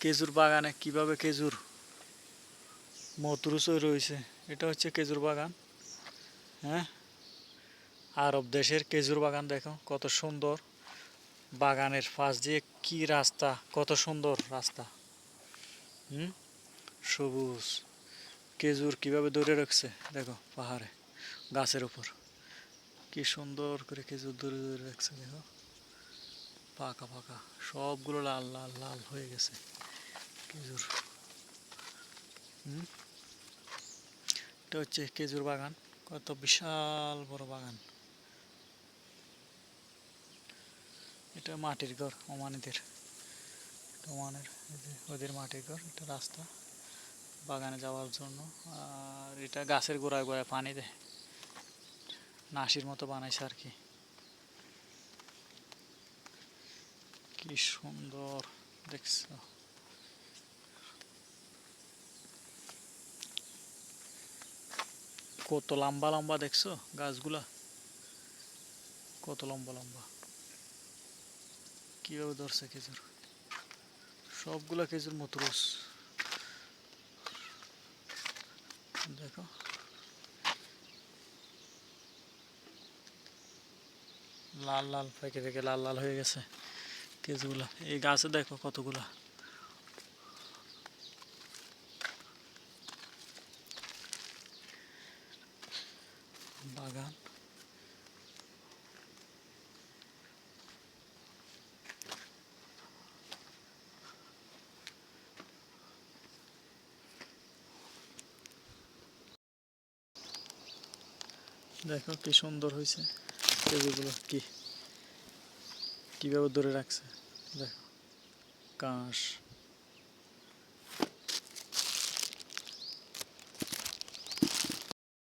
খেজুর বাগানে কিভাবে খেজুর মতরুচ রয়েছে। এটা হচ্ছে খেজুর বাগান। হ্যাঁ, আরব দেশের খেজুর বাগান দেখো কত সুন্দর। বাগানের পাশ দিয়ে কি রাস্তা, কত সুন্দর রাস্তা। সবুজ খেজুর কিভাবে ধরে রাখছে দেখো, পাহাড়ে গাছের উপর কি সুন্দর করে খেজুর ধরে ধরে রাখছে দেখো। পাকা পাকা সবগুলো লাল লাল লাল হয়ে গেছে খেজুর। এটা হচ্ছে খেজুর বাগান, কত বিশাল বড় বাগান। এটা মাটির ঘর ওমানিদের, ওমানের ওদের মাটির ঘর। এটা রাস্তা বাগানে যাওয়ার জন্য। আর এটা গাছের গোড়ায় গোড়ায় পানি দেয়, নাসির মতো বানাইছে আর কি। কি সুন্দর দেখছো, কত লম্বা লম্বা দেখছো গাছগুলা, কত লম্বা লম্বা। কিভাবে ধরছে খেজুর, সবগুলা খেজুর মতরুস দেখো। লাল লাল পেকে পেকে লাল লাল হয়ে গেছে খেজুরগুলা। এই গাছে দেখো কতগুলা। বাগান দেখো কি সুন্দর হয়েছে খেজুরগুলো, কিভাবে ধরে রাখছে দেখো। কাঁশ